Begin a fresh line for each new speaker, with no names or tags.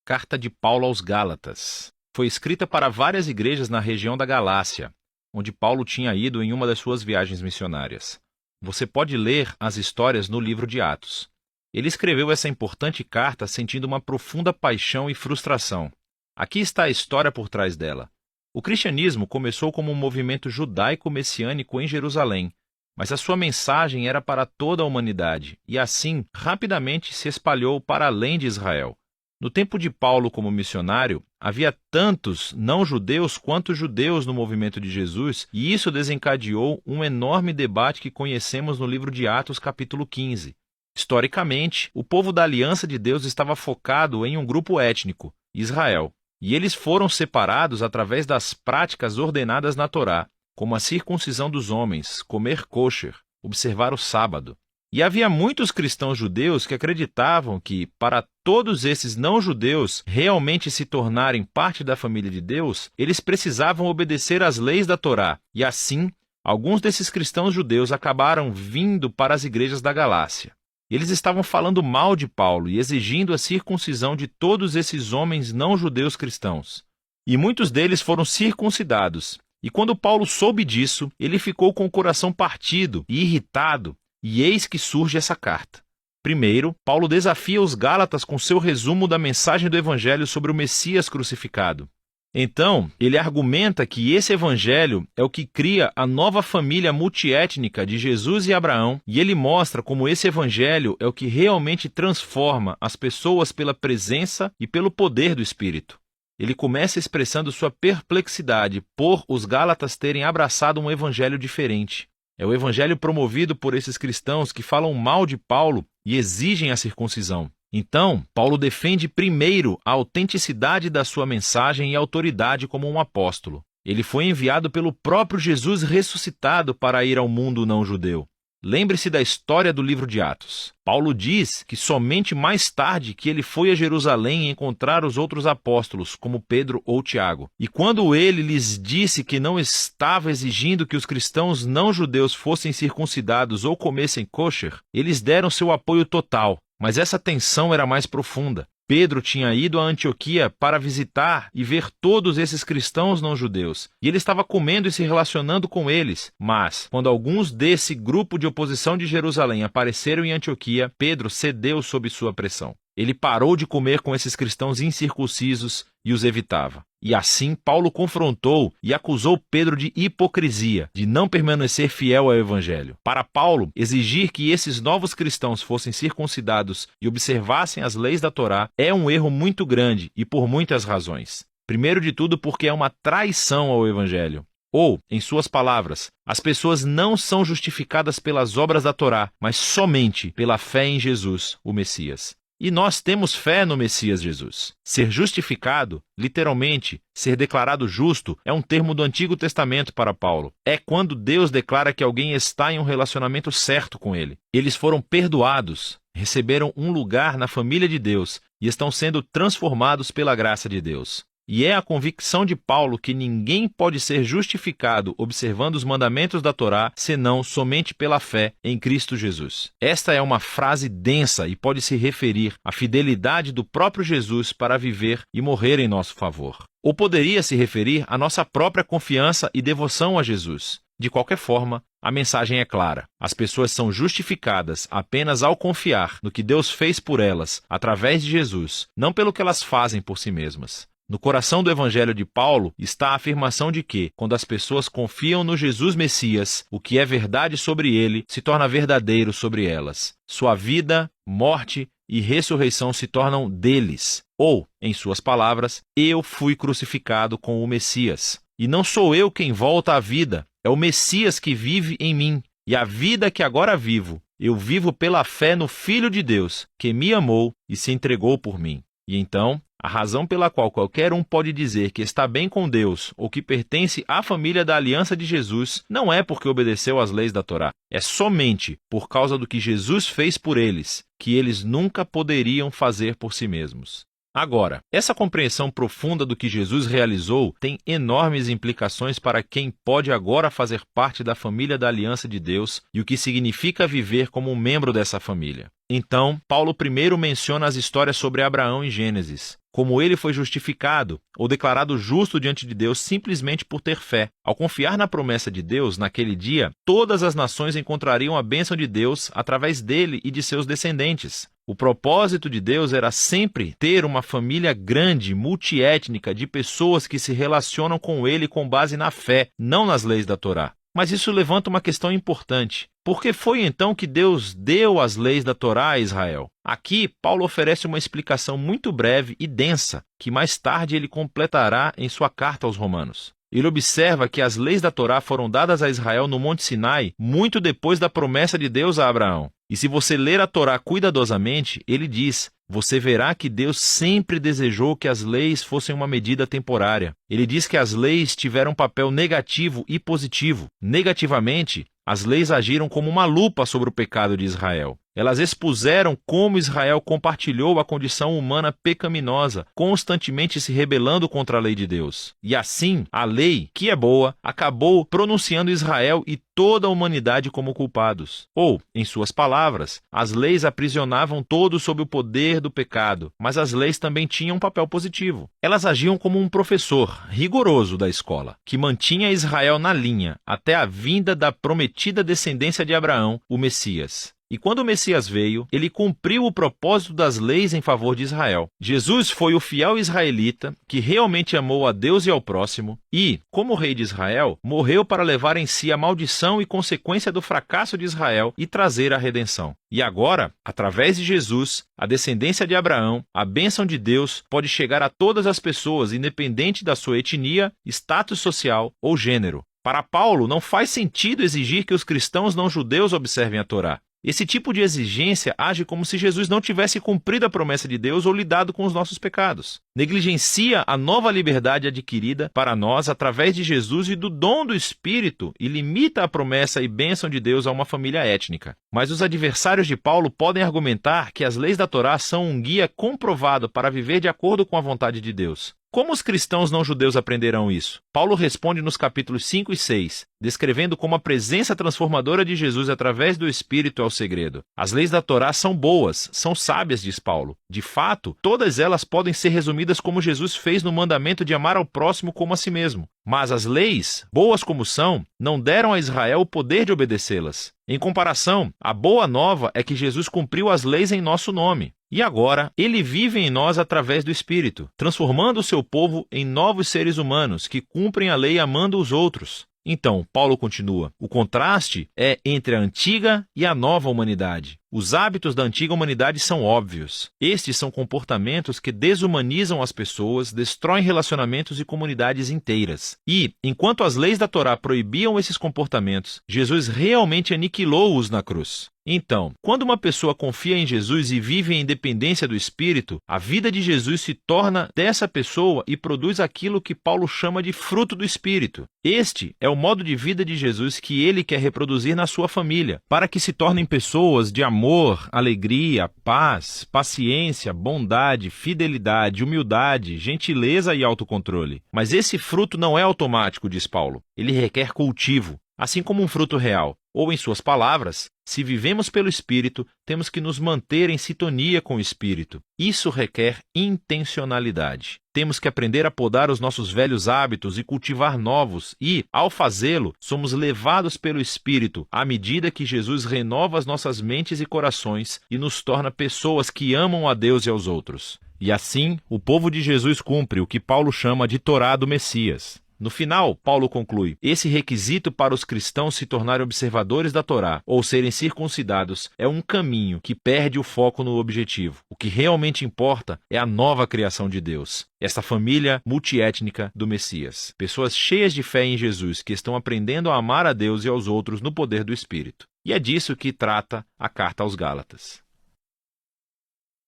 Carta de Paulo aos Gálatas. Foi escrita para várias igrejas na região da Galácia, onde Paulo tinha ido em uma das suas viagens missionárias. Você pode ler as histórias no livro de Atos. Ele escreveu essa importante carta sentindo uma profunda paixão e frustração. Aqui está a história por trás dela. O cristianismo começou como um movimento judaico-messiânico em Jerusalém, mas a sua mensagem era para toda a humanidade e, assim, rapidamente se espalhou para além de Israel. No tempo de Paulo como missionário, havia tantos não-judeus quanto judeus no movimento de Jesus, e isso desencadeou um enorme debate que conhecemos no livro de Atos, capítulo 15. Historicamente, o povo da Aliança de Deus estava focado em um grupo étnico, Israel, e eles foram separados através das práticas ordenadas na Torá, como a circuncisão dos homens, comer kosher, observar o sábado. E havia muitos cristãos judeus que acreditavam que, para todos esses não-judeus realmente se tornarem parte da família de Deus, eles precisavam obedecer às leis da Torá. E assim, alguns desses cristãos judeus acabaram vindo para as igrejas da Galácia. Eles estavam falando mal de Paulo e exigindo a circuncisão de todos esses homens não-judeus cristãos. E muitos deles foram circuncidados. E quando Paulo soube disso, ele ficou com o coração partido e irritado. E eis que surge essa carta. Primeiro, Paulo desafia os Gálatas com seu resumo da mensagem do Evangelho sobre o Messias crucificado. Então, ele argumenta que esse Evangelho é o que cria a nova família multiétnica de Jesus e Abraão, e ele mostra como esse Evangelho é o que realmente transforma as pessoas pela presença e pelo poder do Espírito. Ele começa expressando sua perplexidade por os Gálatas terem abraçado um Evangelho diferente. É o evangelho promovido por esses cristãos que falam mal de Paulo e exigem a circuncisão. Então, Paulo defende primeiro a autenticidade da sua mensagem e autoridade como um apóstolo. Ele foi enviado pelo próprio Jesus ressuscitado para ir ao mundo não-judeu. Lembre-se da história do livro de Atos. Paulo diz que somente mais tarde que ele foi a Jerusalém encontrar os outros apóstolos, como Pedro ou Tiago. E quando ele lhes disse que não estava exigindo que os cristãos não-judeus fossem circuncidados ou comessem kosher, eles deram seu apoio total. Mas essa tensão era mais profunda. Pedro tinha ido a Antioquia para visitar e ver todos esses cristãos não-judeus, e ele estava comendo e se relacionando com eles. Mas, quando alguns desse grupo de oposição de Jerusalém apareceram em Antioquia, Pedro cedeu sob sua pressão. Ele parou de comer com esses cristãos incircuncisos e os evitava. E assim Paulo confrontou e acusou Pedro de hipocrisia, de não permanecer fiel ao Evangelho. Para Paulo, exigir que esses novos cristãos fossem circuncidados e observassem as leis da Torá é um erro muito grande e por muitas razões. Primeiro de tudo porque é uma traição ao Evangelho. Ou, em suas palavras, as pessoas não são justificadas pelas obras da Torá, mas somente pela fé em Jesus, o Messias. E nós temos fé no Messias Jesus. Ser justificado, literalmente, ser declarado justo, é um termo do Antigo Testamento para Paulo. É quando Deus declara que alguém está em um relacionamento certo com ele. Eles foram perdoados, receberam um lugar na família de Deus e estão sendo transformados pela graça de Deus. E é a convicção de Paulo que ninguém pode ser justificado observando os mandamentos da Torá, senão somente pela fé em Cristo Jesus. Esta é uma frase densa e pode se referir à fidelidade do próprio Jesus para viver e morrer em nosso favor. Ou poderia se referir à nossa própria confiança e devoção a Jesus. De qualquer forma, a mensagem é clara. As pessoas são justificadas apenas ao confiar no que Deus fez por elas, através de Jesus, não pelo que elas fazem por si mesmas. No coração do Evangelho de Paulo está a afirmação de que, quando as pessoas confiam no Jesus Messias, o que é verdade sobre ele se torna verdadeiro sobre elas. Sua vida, morte e ressurreição se tornam deles. Ou, em suas palavras, eu fui crucificado com o Messias. E não sou eu quem volta à vida, é o Messias que vive em mim. E a vida que agora vivo, eu vivo pela fé no Filho de Deus, que me amou e se entregou por mim. E então, a razão pela qual qualquer um pode dizer que está bem com Deus ou que pertence à família da aliança de Jesus não é porque obedeceu às leis da Torá. É somente por causa do que Jesus fez por eles, que eles nunca poderiam fazer por si mesmos. Agora, essa compreensão profunda do que Jesus realizou tem enormes implicações para quem pode agora fazer parte da família da aliança de Deus e o que significa viver como um membro dessa família. Então, Paulo primeiro menciona as histórias sobre Abraão em Gênesis. como ele foi justificado ou declarado justo diante de Deus simplesmente por ter fé. Ao confiar na promessa de Deus, naquele dia, todas as nações encontrariam a bênção de Deus através dele e de seus descendentes. O propósito de Deus era sempre ter uma família grande, multiétnica, de pessoas que se relacionam com ele com base na fé, não nas leis da Torá. Mas isso levanta uma questão importante. Por que foi então que Deus deu as leis da Torá a Israel? Aqui, Paulo oferece uma explicação muito breve e densa, que mais tarde ele completará em sua carta aos Romanos. Ele observa que as leis da Torá foram dadas a Israel no Monte Sinai muito depois da promessa de Deus a Abraão. E se você ler a Torá cuidadosamente, ele diz: você verá que Deus sempre desejou que as leis fossem uma medida temporária. Ele diz que as leis tiveram um papel negativo e positivo. Negativamente, as leis agiram como uma lupa sobre o pecado de Israel. Elas expuseram como Israel compartilhou a condição humana pecaminosa, constantemente se rebelando contra a lei de Deus. E assim, a lei, que é boa, acabou pronunciando Israel e toda a humanidade como culpados. Ou, em suas palavras, as leis aprisionavam todos sob o poder do pecado, mas as leis também tinham um papel positivo. Elas agiam como um professor rigoroso da escola, que mantinha Israel na linha até a vinda da prometida descendência de Abraão, o Messias. E quando o Messias veio, ele cumpriu o propósito das leis em favor de Israel. Jesus foi o fiel israelita que realmente amou a Deus e ao próximo e, como rei de Israel, morreu para levar em si a maldição e consequência do fracasso de Israel e trazer a redenção. E agora, através de Jesus, a descendência de Abraão, a bênção de Deus pode chegar a todas as pessoas, independente da sua etnia, status social ou gênero. Para Paulo, não faz sentido exigir que os cristãos não judeus observem a Torá. Esse tipo de exigência age como se Jesus não tivesse cumprido a promessa de Deus ou lidado com os nossos pecados. Negligencia a nova liberdade adquirida para nós através de Jesus e do dom do Espírito e limita a promessa e bênção de Deus a uma família étnica. Mas os adversários de Paulo podem argumentar que as leis da Torá são um guia comprovado para viver de acordo com a vontade de Deus. Como os cristãos não-judeus aprenderão isso? Paulo responde nos capítulos 5 e 6, descrevendo como a presença transformadora de Jesus através do Espírito é o segredo. As leis da Torá são boas, são sábias, diz Paulo. De fato, todas elas podem ser resumidas como Jesus fez no mandamento de amar ao próximo como a si mesmo. Mas as leis, boas como são, não deram a Israel o poder de obedecê-las. Em comparação, a boa nova é que Jesus cumpriu as leis em nosso nome. E agora, ele vive em nós através do Espírito, transformando o seu povo em novos seres humanos que cumprem a lei amando os outros. Então, Paulo continua, o contraste é entre a antiga e a nova humanidade. Os hábitos da antiga humanidade são óbvios. Estes são comportamentos que desumanizam as pessoas, destroem relacionamentos e comunidades inteiras. E, enquanto as leis da Torá proibiam esses comportamentos, Jesus realmente aniquilou-os na cruz. Então, quando uma pessoa confia em Jesus e vive em independência do Espírito, a vida de Jesus se torna dessa pessoa e produz aquilo que Paulo chama de fruto do Espírito. Este é o modo de vida de Jesus que ele quer reproduzir na sua família, para que se tornem pessoas de amor, alegria, paz, paciência, bondade, fidelidade, humildade, gentileza e autocontrole. Mas esse fruto não é automático, diz Paulo. Ele requer cultivo, assim como um fruto real. Ou, em suas palavras, se vivemos pelo Espírito, temos que nos manter em sintonia com o Espírito. Isso requer intencionalidade. Temos que aprender a podar os nossos velhos hábitos e cultivar novos e, ao fazê-lo, somos levados pelo Espírito à medida que Jesus renova as nossas mentes e corações e nos torna pessoas que amam a Deus e aos outros. E assim, o povo de Jesus cumpre o que Paulo chama de Torá do Messias. No final, Paulo conclui, esse requisito para os cristãos se tornarem observadores da Torá ou serem circuncidados é um caminho que perde o foco no objetivo. O que realmente importa é a nova criação de Deus, essa família multiétnica do Messias. Pessoas cheias de fé em Jesus que estão aprendendo a amar a Deus e aos outros no poder do Espírito. E é disso que trata a carta aos Gálatas.